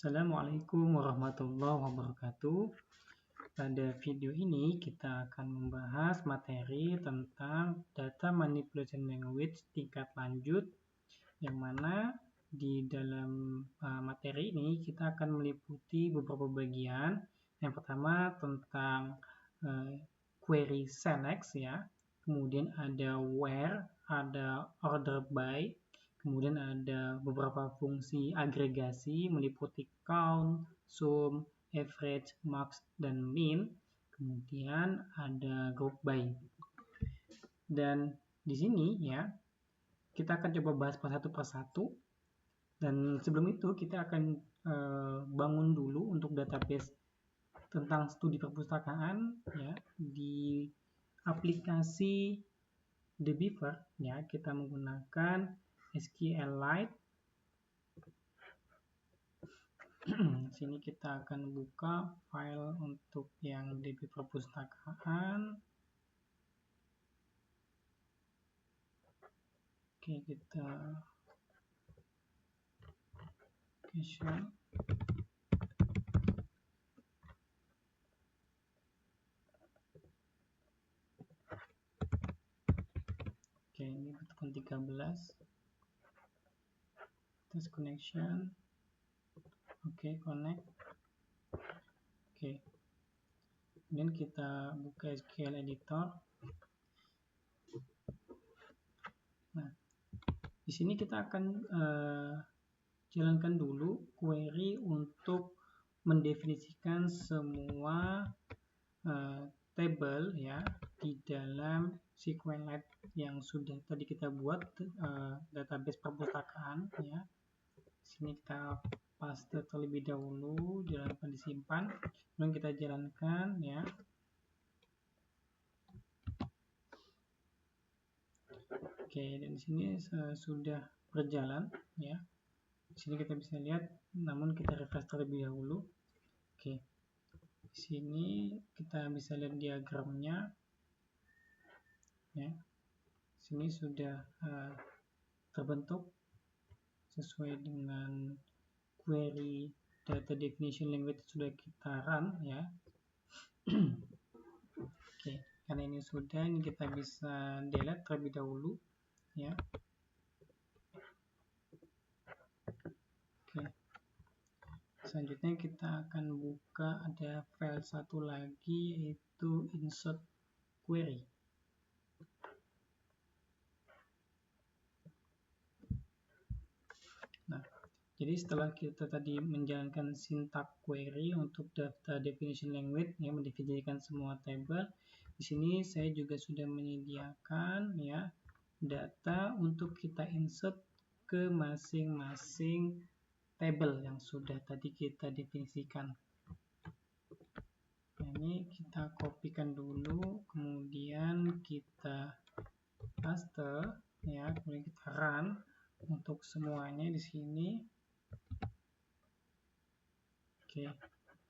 Assalamualaikum warahmatullahi wabarakatuh. Pada video ini kita akan membahas materi tentang Data Manipulation Language tingkat lanjut, yang mana di dalam materi ini kita akan meliputi beberapa bagian. Yang pertama tentang query select ya, kemudian ada where, ada order by, kemudian ada beberapa fungsi agregasi meliputi count, sum, average, max, dan min. Kemudian ada group by. Dan di sini ya, kita akan coba bahas satu persatu. Dan sebelum itu kita akan bangun dulu untuk database tentang studi perpustakaan ya di aplikasi The Beaver ya. Kita menggunakan SQLite. Sini kita akan buka file untuk yang DB perpustakaan. Oke, kita application. Oke, ini butuhkan 13. Test connection. Oke, connect. Oke. Kemudian kita buka SQL editor. Nah, di sini kita akan jalankan dulu query untuk mendefinisikan semua table ya di dalam SQLite yang sudah tadi kita buat database perpustakaan ya. Sini kita paste terlebih dahulu, jalankan, disimpan, kemudian kita jalankan ya. Oke, dan di sini sudah berjalan ya. Di sini kita bisa lihat, namun kita refresh terlebih dahulu. Oke, di sini kita bisa lihat diagramnya ya. Di sini sudah terbentuk sesuai dengan query data definition language sudah kita run ya. Oke, karena ini sudah, ini kita bisa delete terlebih dahulu ya. Oke, selanjutnya kita akan buka, ada file satu lagi yaitu insert query. Nah, jadi setelah kita tadi menjalankan syntax query untuk data definition language ya, mendefinisikan semua table, di sini saya juga sudah menyediakan ya data untuk kita insert ke masing-masing table yang sudah tadi kita definisikan. Nah, ini kita kopikan dulu, kemudian kita paste ya, kemudian kita run untuk semuanya di sini. Oke,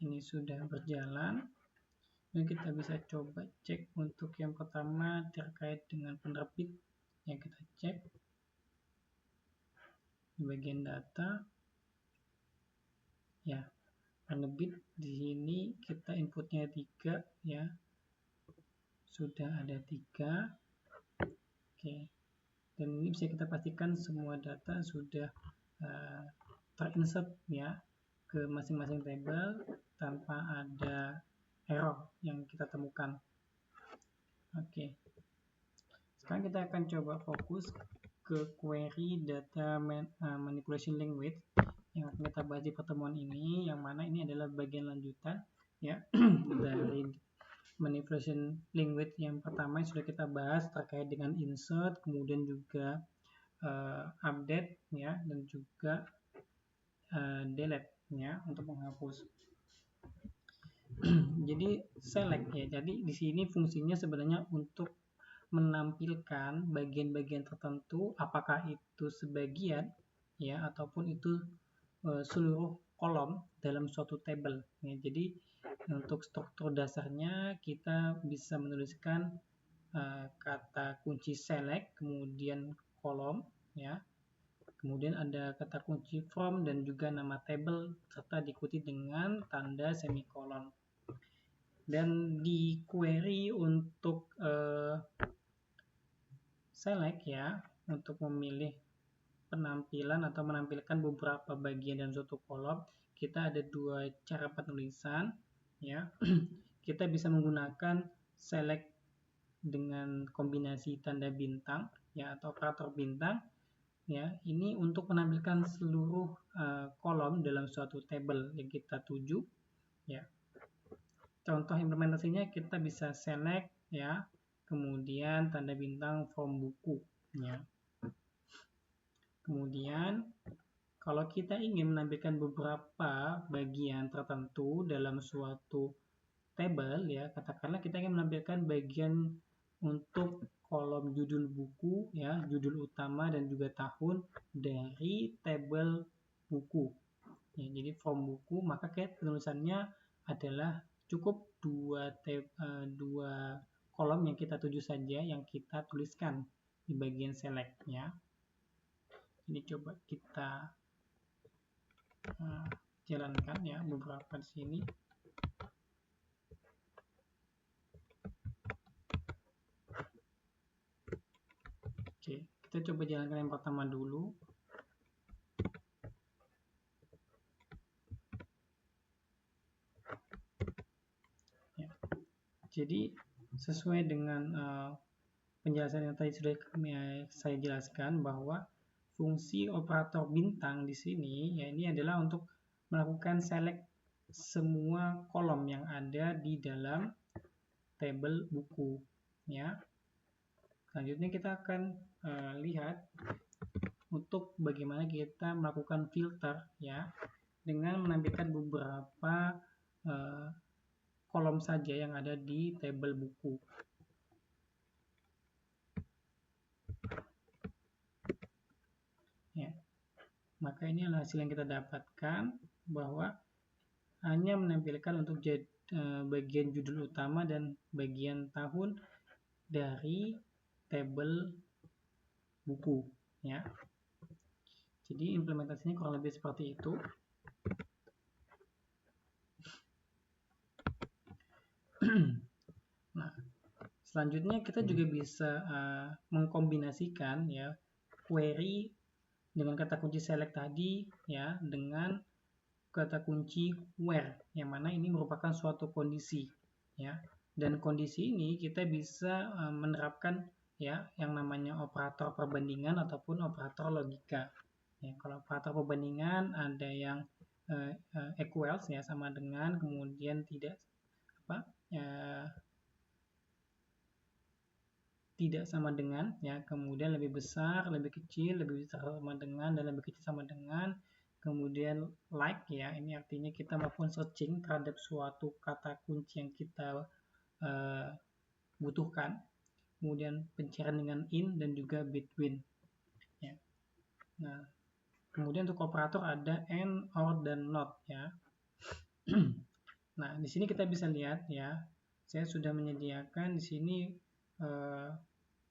ini sudah berjalan. Dan kita bisa coba cek untuk yang pertama terkait dengan penerbit. Yang kita cek di bagian data ya, penerbit di sini kita inputnya 3 ya, sudah ada 3. Oke, dan ini bisa kita pastikan semua data sudah terinsert ya ke masing-masing table tanpa ada error yang kita temukan. Oke, sekarang kita akan coba fokus ke query data manipulation language yang akan kita bahas di pertemuan ini, yang mana ini adalah bagian lanjutan ya dari manipulation language yang pertama yang sudah kita bahas terkait dengan insert, kemudian juga update ya, dan juga delete ya untuk menghapus. Jadi select ya, jadi di sini fungsinya sebenarnya untuk menampilkan bagian-bagian tertentu, apakah itu sebagian ya ataupun itu seluruh kolom dalam suatu table ya. Jadi untuk struktur dasarnya kita bisa menuliskan kata kunci select, kemudian kolom ya, Kemudian ada kata kunci from dan juga nama table serta diikuti dengan tanda semikolon. Dan di query untuk select ya, untuk memilih penampilan atau menampilkan beberapa bagian dalam suatu kolom, kita ada dua cara penulisan ya. Kita bisa menggunakan select dengan kombinasi tanda bintang ya atau operator bintang ya. Ini untuk menampilkan seluruh kolom dalam suatu table yang kita tuju ya. Contoh implementasinya kita bisa select ya, kemudian tanda bintang from buku ya. Kemudian kalau kita ingin menampilkan beberapa bagian tertentu dalam suatu table ya, katakanlah kita ingin menampilkan bagian untuk kolom judul buku ya, judul utama dan juga tahun dari table buku ya. Jadi from buku, maka penulisannya adalah cukup dua kolom yang kita tuju saja yang kita tuliskan di bagian select ya. Ini coba kita jalankan ya beberapa di sini. Oke, kita coba jalankan yang pertama dulu. Ya. Jadi sesuai dengan penjelasan yang tadi sudah saya jelaskan bahwa fungsi operator bintang di sini ya ini adalah untuk melakukan select semua kolom yang ada di dalam tabel buku ya. Selanjutnya kita akan lihat untuk bagaimana kita melakukan filter ya dengan menampilkan beberapa kolom saja yang ada di tabel buku. Ya. Maka ini adalah hasil yang kita dapatkan bahwa hanya menampilkan untuk bagian judul utama dan bagian tahun dari tabel buku ya. Jadi implementasinya kurang lebih seperti itu. Nah, selanjutnya kita juga bisa mengkombinasikan ya query dengan kata kunci select tadi ya dengan kata kunci where yang mana ini merupakan suatu kondisi ya. Dan kondisi ini kita bisa menerapkan ya yang namanya operator perbandingan ataupun operator logika. Ya, kalau operator perbandingan ada yang equals ya sama dengan, kemudian tidak tidak sama dengan ya, kemudian lebih besar, lebih kecil, lebih besar sama dengan, dan lebih kecil sama dengan. Kemudian like ya, ini artinya kita melakukan searching terhadap suatu kata kunci yang kita butuhkan. Kemudian pencarian dengan in dan juga between ya. Nah, kemudian untuk operator ada and, or, dan not ya. Nah, di sini kita bisa lihat ya, saya sudah menyediakan di sini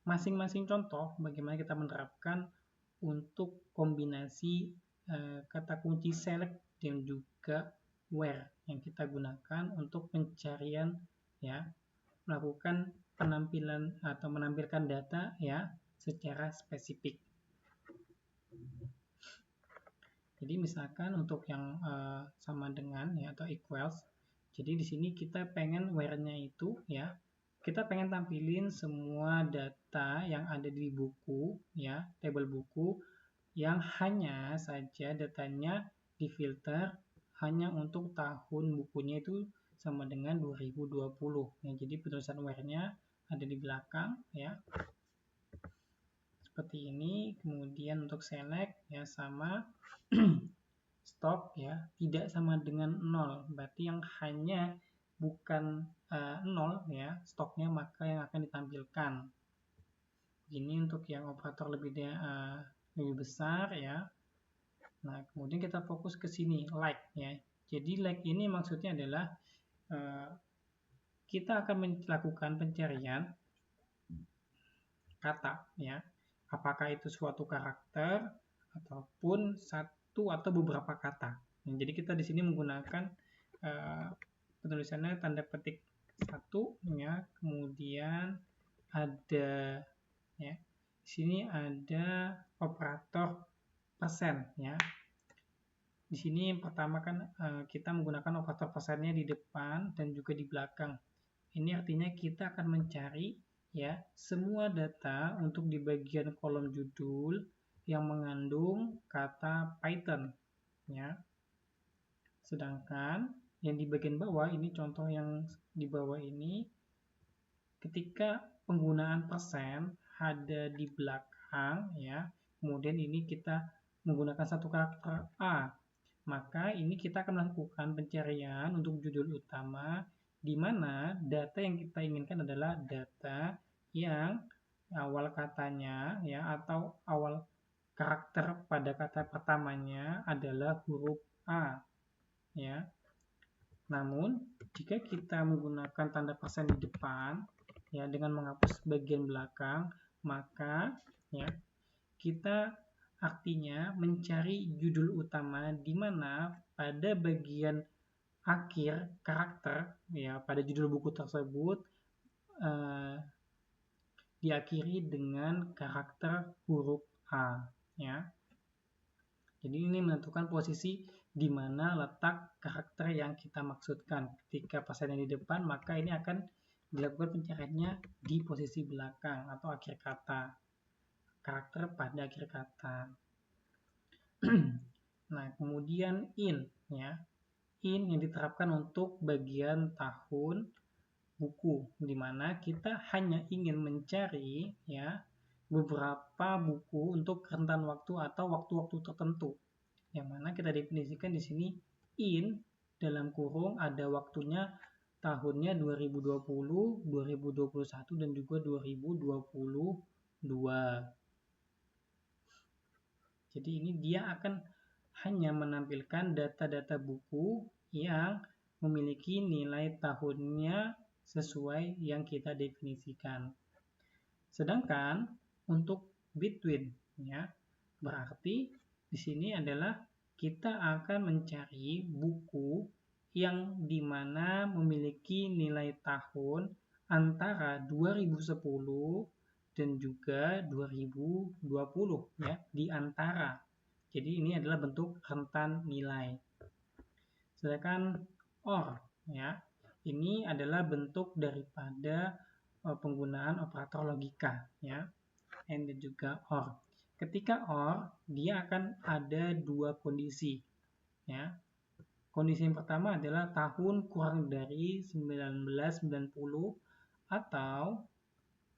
masing-masing contoh bagaimana kita menerapkan untuk kombinasi kata kunci select dan juga where yang kita gunakan untuk pencarian ya, melakukan penampilan atau menampilkan data ya secara spesifik. Jadi misalkan untuk yang sama dengan ya atau equals, jadi di sini kita pengen where-nya itu ya, kita pengen tampilin semua data yang ada di buku ya, tabel buku yang hanya saja datanya difilter hanya untuk tahun bukunya itu sama dengan 2020 ya. Jadi penulisan where-nya ada di belakang ya. Seperti ini. Kemudian untuk select ya sama stok ya tidak sama dengan 0, berarti yang hanya bukan 0 ya stoknya maka yang akan ditampilkan. Ini untuk yang operator lebih besar ya. Nah, kemudian kita fokus ke sini like ya. Jadi like ini maksudnya adalah kita akan melakukan pencarian kata ya. Apakah itu suatu karakter ataupun satu atau beberapa kata. Jadi kita di sini menggunakan penulisannya tanda petik satu, ya, kemudian ada, ya, di sini ada operator persen, ya. Di sini pertama kan kita menggunakan operator persennya di depan dan juga di belakang. Ini artinya kita akan mencari, ya, semua data untuk di bagian kolom judul yang mengandung kata Python, ya. Sedangkan yang di bagian bawah ini, contoh yang di bawah ini, ketika penggunaan persen ada di belakang, ya, kemudian ini kita menggunakan satu karakter A, maka ini kita akan melakukan pencarian untuk judul utama, di mana data yang kita inginkan adalah data yang awal katanya, ya, atau awal karakter pada kata pertamanya adalah huruf A, ya. Namun jika kita menggunakan tanda persen di depan, ya, dengan menghapus bagian belakang, maka, ya, kita artinya mencari judul utama di mana pada bagian akhir karakter, ya, pada judul buku tersebut diakhiri dengan karakter huruf A, ya. Jadi ini menentukan posisi di mana letak karakter yang kita maksudkan. Ketika persennya di depan, maka ini akan dilakukan pencariannya di posisi belakang atau akhir kata. Karakter pada akhir kata. Nah, kemudian in, ya. In yang diterapkan untuk bagian tahun buku, di mana kita hanya ingin mencari, ya, beberapa buku untuk rentan waktu atau waktu-waktu tertentu. Yang mana kita definisikan di sini in dalam kurung ada waktunya tahunnya 2020, 2021 dan juga 2022. Jadi ini dia akan hanya menampilkan data-data buku yang memiliki nilai tahunnya sesuai yang kita definisikan. Sedangkan untuk between, ya, berarti di sini adalah kita akan mencari buku yang dimana memiliki nilai tahun antara 2010 dan juga 2020, ya, di antara. Jadi ini adalah bentuk rentan nilai. Sedangkan OR, ya, ini adalah bentuk daripada penggunaan operator logika, ya, AND dan juga OR. Ketika OR, dia akan ada dua kondisi, ya. Kondisi yang pertama adalah tahun kurang dari 1990 atau,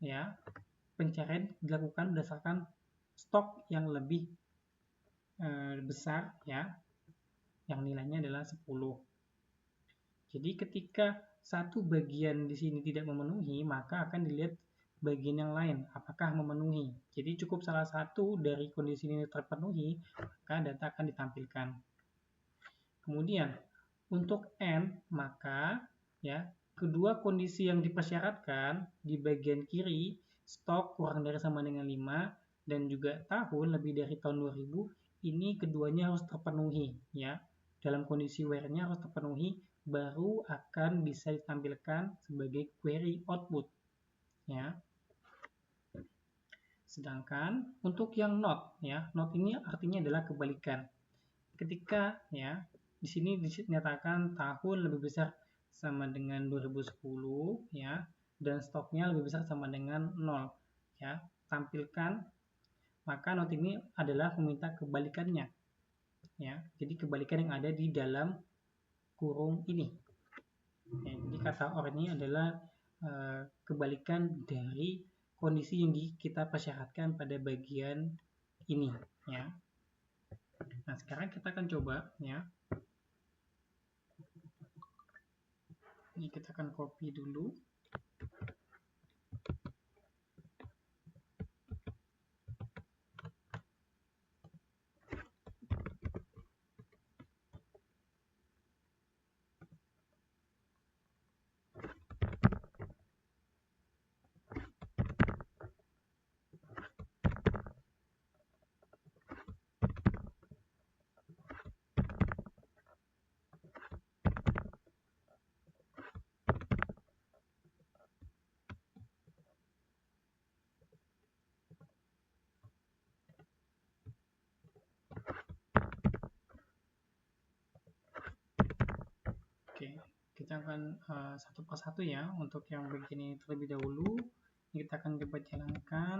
ya, pencarian dilakukan berdasarkan stok yang lebih besar, ya, yang nilainya adalah 10. Jadi ketika satu bagian di sini tidak memenuhi, maka akan dilihat bagian yang lain apakah memenuhi. Jadi cukup salah satu dari kondisi ini terpenuhi, maka data akan ditampilkan. Kemudian untuk AND, maka, ya, kedua kondisi yang dipersyaratkan di bagian kiri, stok kurang dari sama dengan 5 dan juga tahun lebih dari tahun 2000, ini keduanya harus terpenuhi, ya. Dalam kondisi where-nya harus terpenuhi, baru akan bisa ditampilkan sebagai query output, ya. Sedangkan untuk yang not, ya, not ini artinya adalah kebalikan. Ketika, ya, di sini dinyatakan tahun lebih besar sama dengan 2010, ya, dan stoknya lebih besar sama dengan 0, ya, tampilkan, maka not ini adalah meminta kebalikannya, ya. Jadi kebalikan yang ada di dalam kurung ini. Ya, jadi kata OR ini adalah kebalikan dari kondisi yang kita persyaratkan pada bagian ini, ya. Nah, sekarang kita akan coba, ya. Ini kita akan copy dulu. kita akan satu persatu ya. Untuk yang begini terlebih dahulu, kita akan coba jalankan.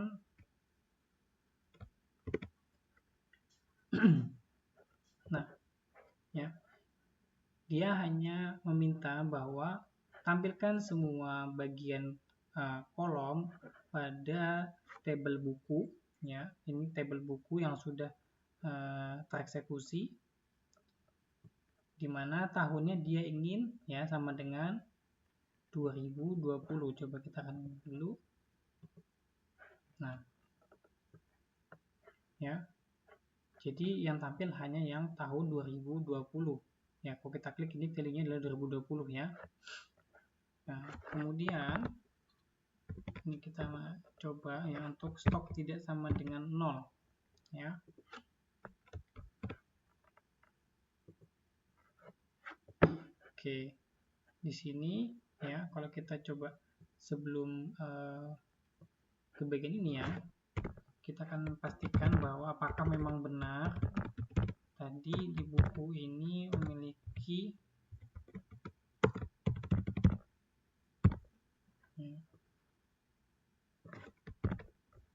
Nah, ya, dia hanya meminta bahwa tampilkan semua bagian kolom pada tabel buku, ya. Ini tabel buku yang sudah tereksekusi, di mana tahunnya dia ingin ya sama dengan 2020. Coba kita akan dulu. Nah, ya. Jadi yang tampil hanya yang tahun 2020. Ya, kalau kita klik ini value-nya adalah 2020 ya. Nah, kemudian ini kita coba ya untuk stok tidak sama dengan 0 ya. Oke. Di sini ya, kalau kita coba sebelum ke bagian ini ya, kita akan pastikan bahwa apakah memang benar tadi di buku ini memiliki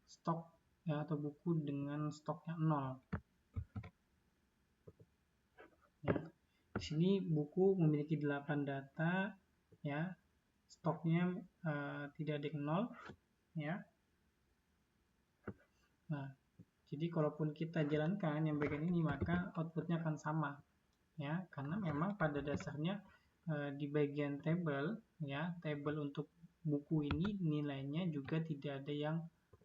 stok ya, atau buku dengan stoknya 0 ya. Di sini buku memiliki 8 data ya, stoknya tidak ada yang 0 ya. Nah, jadi kalaupun kita jalankan yang bagian ini, maka outputnya akan sama ya, karena memang pada dasarnya di bagian tabel ya, tabel untuk buku ini nilainya juga tidak ada yang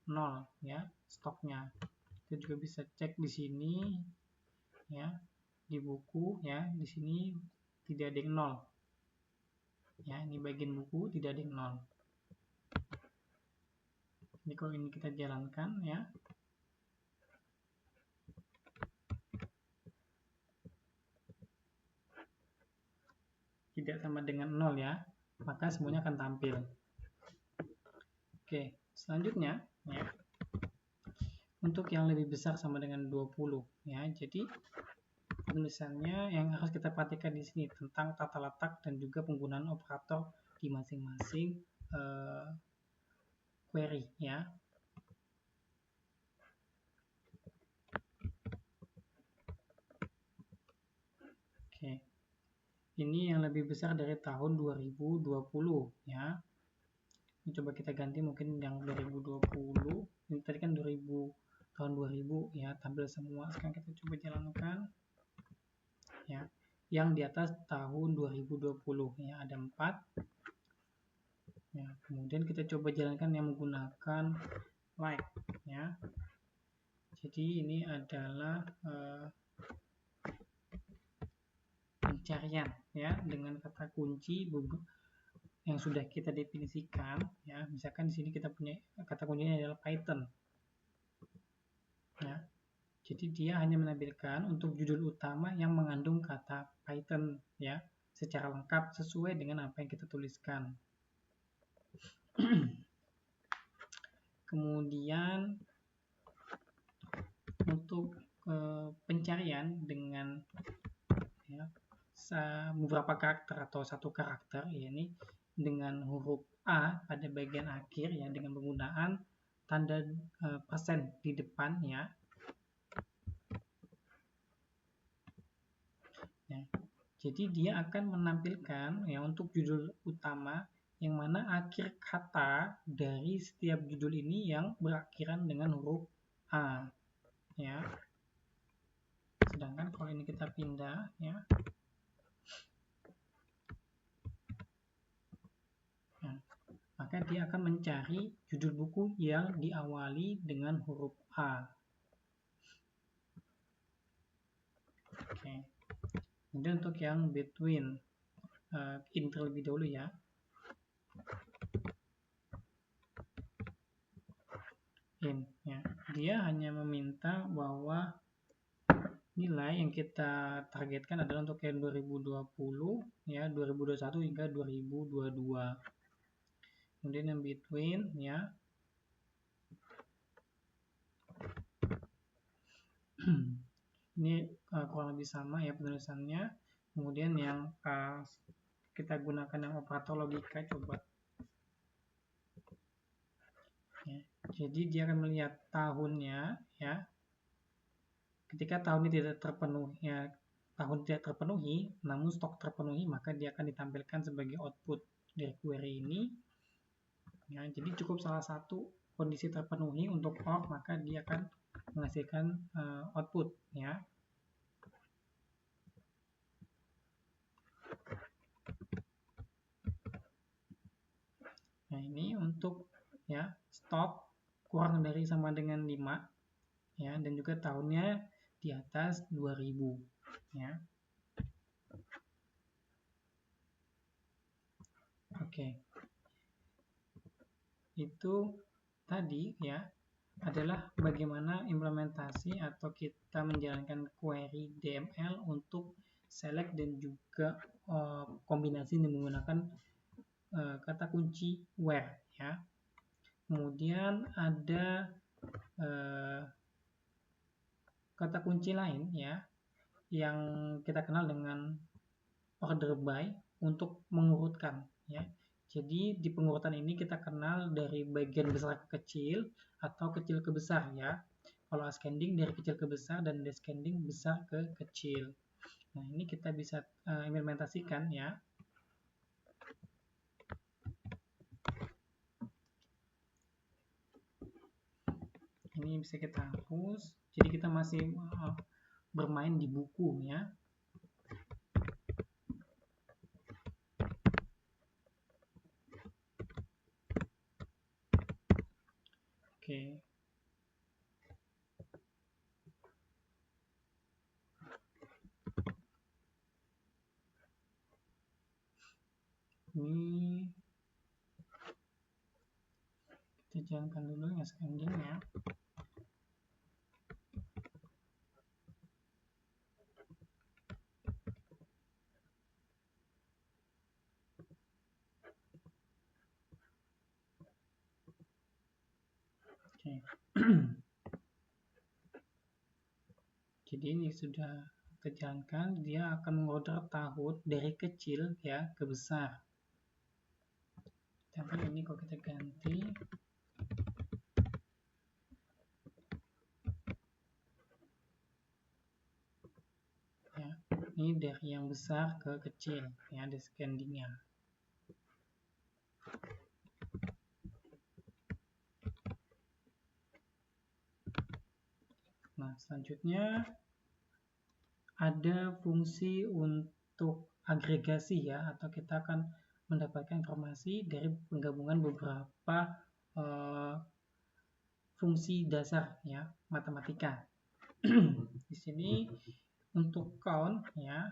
0 ya, stoknya. Kita juga bisa cek di sini ya, di buku ya, di sini tidak ada yang 0 ya, ini bagian buku tidak ada yang 0. Jadi kalau ini kita jalankan ya, tidak sama dengan 0 ya, maka semuanya akan tampil. Oke, selanjutnya ya, untuk yang lebih besar sama dengan 20 ya. Jadi tulisannya yang harus kita perhatikan di sini tentang tata letak dan juga penggunaan operator di masing-masing query ya. Oke. Ini yang lebih besar dari tahun 2020 ya. Ini coba kita ganti mungkin yang 2020. Ini tadi kan 2000, tahun 2000 ya, tampil semua. Sekarang kita coba jalankan ya. Yang di atas tahun 2020 ya, ada 4. Ya, kemudian kita coba jalankan yang menggunakan like ya. Jadi ini adalah pencarian ya dengan kata kunci yang sudah kita definisikan ya. Misalkan di sini kita punya kata kuncinya adalah Python ya. Jadi dia hanya menampilkan untuk judul utama yang mengandung kata Python ya, secara lengkap sesuai dengan apa yang kita tuliskan. Kemudian untuk pencarian dengan ya, beberapa karakter atau satu karakter ya, ini dengan huruf A pada bagian akhir ya, dengan penggunaan tanda persen di depan ya. Jadi dia akan menampilkan ya untuk judul utama yang mana akhir kata dari setiap judul ini yang berakhiran dengan huruf A ya. Sedangkan kalau ini kita pindah ya. Nah, maka dia akan mencari judul buku yang diawali dengan huruf A. Oke. Kemudian untuk yang between, in terlebih dahulu ya. In ya. Dia hanya meminta bahwa nilai yang kita targetkan adalah untuk yang 2020 ya, 2021 hingga 2022. Kemudian yang between ya. Ini kurang lebih sama ya penulisannya. Kemudian yang kita gunakan yang operator logika coba. Ya, jadi dia akan melihat tahunnya ya. Ketika tahun ini tidak terpenuhi, ya, tahun tidak terpenuhi, namun stok terpenuhi, maka dia akan ditampilkan sebagai output dari query ini. Ya, jadi cukup salah satu kondisi terpenuhi untuk OR, maka dia akan menghasilkan output. Ya. Nah, ini untuk ya stok kurang dari sama dengan 5 ya, dan juga tahunnya di atas 2000 ya. Oke. Itu tadi ya adalah bagaimana implementasi atau kita menjalankan query DML untuk select dan juga kombinasi dengan menggunakan kata kunci where ya. Kemudian ada kata kunci lain ya yang kita kenal dengan order by untuk mengurutkan ya. Jadi di pengurutan ini kita kenal dari bagian besar ke kecil atau kecil ke besar ya. Kalau ascending dari kecil ke besar dan descending besar ke kecil. Nah, ini kita bisa implementasikan ya. Ini bisa kita hapus. Jadi kita masih bermain di buku ya. Oke. Ini kita jalankan dulu yang ascending ya. Oke. Jadi ini sudah kita jalankan, dia akan mengorder tahun dari kecil ya ke besar. Tapi ini kalau kita ganti ya, ini dari yang besar ke kecil ya, descendingnya. Nah, selanjutnya ada fungsi untuk agregasi ya, atau kita akan mendapatkan informasi dari penggabungan beberapa fungsi dasar ya matematika. Di sini untuk count ya,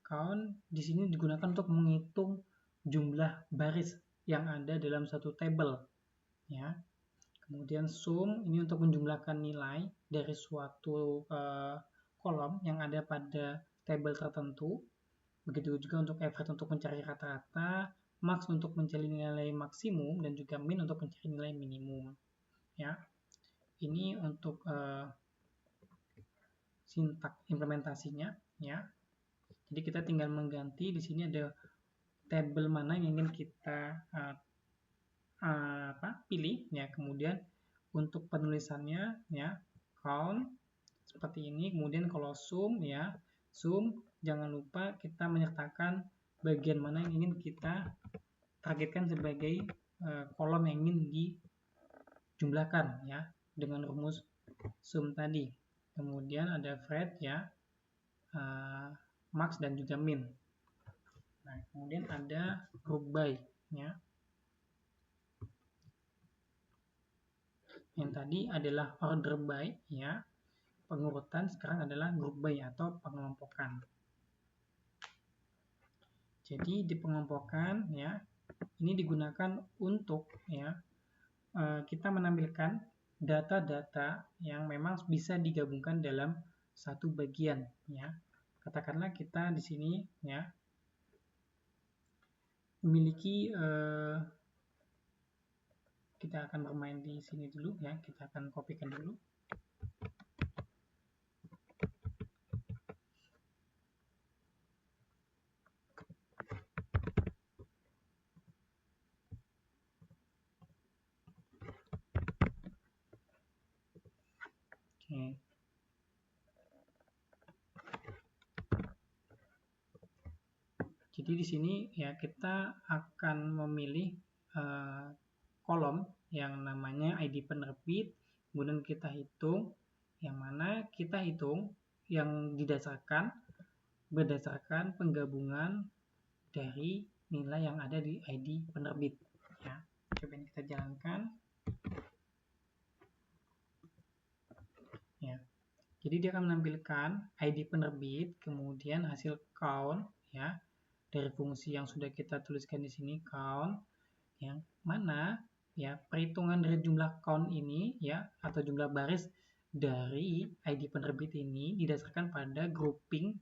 count di sini digunakan untuk menghitung jumlah baris yang ada dalam satu tabel ya. Kemudian sum ini untuk menjumlahkan nilai dari suatu kolom yang ada pada tabel tertentu. Begitu juga untuk average untuk mencari rata-rata, max untuk mencari nilai maksimum, dan juga min untuk mencari nilai minimum. Ya, ini untuk sintak implementasinya. Ya, jadi kita tinggal mengganti di sini ada tabel mana yang ingin kita pilih. Ya, kemudian untuk penulisannya ya count seperti ini. Kemudian kalau sum ya sum, jangan lupa kita menyertakan bagian mana yang ingin kita targetkan sebagai kolom yang ingin dijumlahkan ya dengan rumus sum tadi. Kemudian ada fret ya, max dan juga min. Nah, kemudian ada group by ya. Yang tadi adalah order by ya. Pengurutan sekarang adalah group by atau pengelompokan. Jadi di pengelompokan ya, ini digunakan untuk ya kita menampilkan data-data yang memang bisa digabungkan dalam satu bagian ya. Katakanlah kita di sini ya memiliki kita akan bermain di sini dulu ya, kita akan kopikan dulu. Jadi di sini ya kita akan memilih kolom yang namanya ID penerbit, kemudian kita hitung, yang mana kita hitung yang berdasarkan penggabungan dari nilai yang ada di ID penerbit. Ya, coba kita jalankan. Ya, jadi dia akan menampilkan ID penerbit, kemudian hasil count, ya, dari fungsi yang sudah kita tuliskan di sini count, yang mana ya perhitungan dari jumlah count ini ya atau jumlah baris dari ID penerbit ini didasarkan pada grouping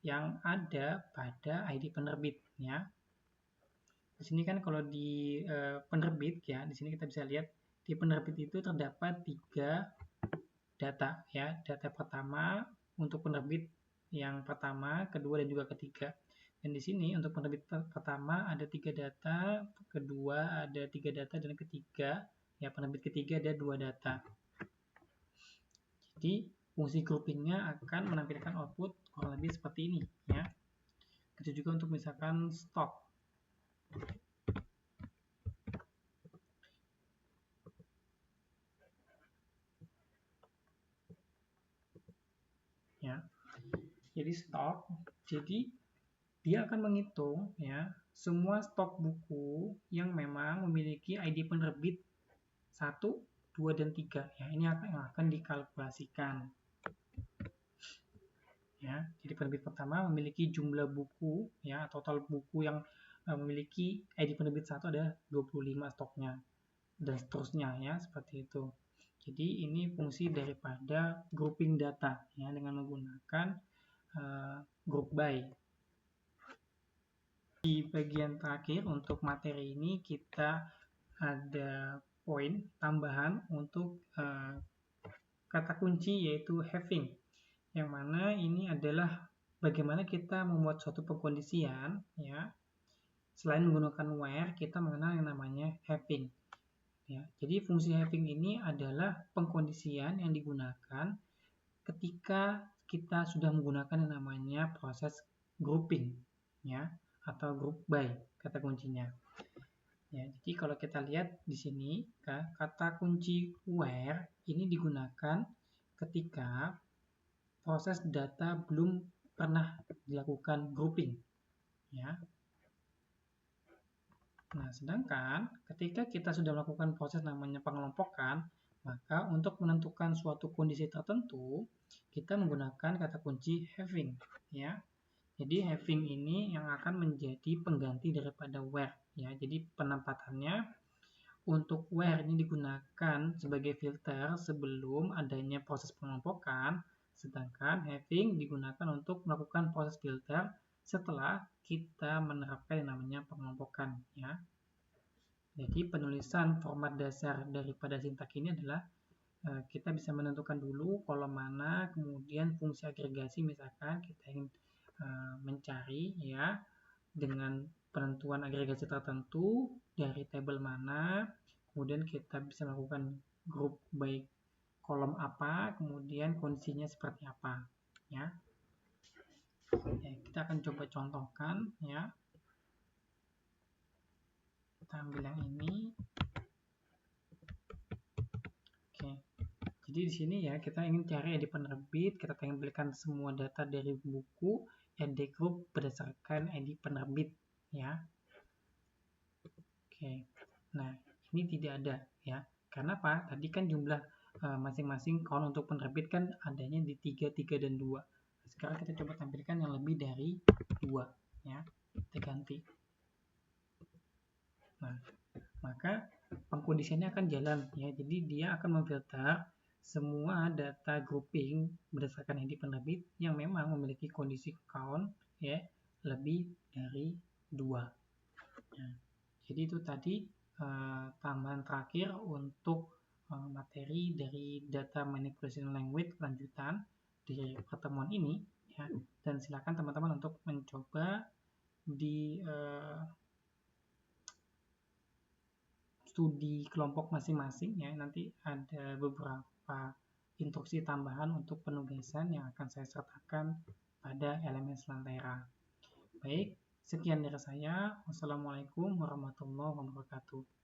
yang ada pada ID penerbit ya. Di sini kan kalau di penerbit ya, di sini kita bisa lihat di penerbit itu terdapat 3 data ya. Data pertama untuk penerbit yang pertama, kedua dan juga ketiga. Dan di sini untuk penerbit pertama ada 3 data, kedua ada 3 data, dan ketiga ya penerbit ketiga ada 2 data. Jadi fungsi groupingnya akan menampilkan output kurang lebih seperti ini ya. Itu juga untuk misalkan stok. Ya. Jadi stok. Jadi dia akan menghitung ya semua stok buku yang memang memiliki ID penerbit 1, 2, dan 3 ya. Ini akan dikalkulasikan. Ya, jadi penerbit pertama memiliki jumlah buku ya, total buku yang memiliki ID penerbit 1 ada 25 stoknya dan seterusnya ya, seperti itu. Jadi ini fungsi daripada grouping data ya dengan menggunakan group by. Di bagian terakhir untuk materi ini kita ada poin tambahan untuk kata kunci yaitu having, yang mana ini adalah bagaimana kita membuat suatu pengkondisian ya. Selain menggunakan where, kita mengenal yang namanya having ya. Jadi fungsi having ini adalah pengkondisian yang digunakan ketika kita sudah menggunakan yang namanya proses grouping ya, atau group by kata kuncinya. Ya, jadi kalau kita lihat di sini kata kunci where ini digunakan ketika proses data belum pernah dilakukan grouping ya. Nah, sedangkan ketika kita sudah melakukan proses namanya pengelompokan, maka untuk menentukan suatu kondisi tertentu, kita menggunakan kata kunci having ya. Jadi having ini yang akan menjadi pengganti daripada where ya. Jadi penempatannya untuk where ini digunakan sebagai filter sebelum adanya proses pengelompokan, sedangkan having digunakan untuk melakukan proses filter setelah kita menerapkan yang namanya pengelompokan ya. Jadi penulisan format dasar daripada sintak ini adalah kita bisa menentukan dulu kolom mana, kemudian fungsi agregasi misalkan kita ingin mencari ya dengan penentuan agregasi tertentu dari tabel mana, kemudian kita bisa melakukan group by kolom apa, kemudian kondisinya seperti apa ya. Kita akan coba contohkan ya. Kita ambil yang ini. Jadi di sini ya kita ingin cari ID penerbit, kita tampilkan semua data dari buku yang digroup berdasarkan ID penerbit ya. Nah ini tidak ada ya. Karena apa? Tadi kan jumlah masing-masing count untuk penerbit kan adanya di 3, 3, dan 2. Sekarang kita coba tampilkan yang lebih dari 2 ya. Kita ganti. Nah, maka pengkondisiannya akan jalan ya. Jadi dia akan memfilter semua data grouping berdasarkan ID penerbit yang memang memiliki kondisi count ya lebih dari 2. Ya. Jadi itu tadi tambahan terakhir untuk materi dari data manipulation language lanjutan di pertemuan ini ya. Dan silakan teman-teman untuk mencoba di studi kelompok masing-masing ya. Nanti ada beberapa instruksi tambahan untuk penugasan yang akan saya sertakan pada elemen Slantera. Baik, Sekian dari saya. Wassalamualaikum warahmatullahi wabarakatuh.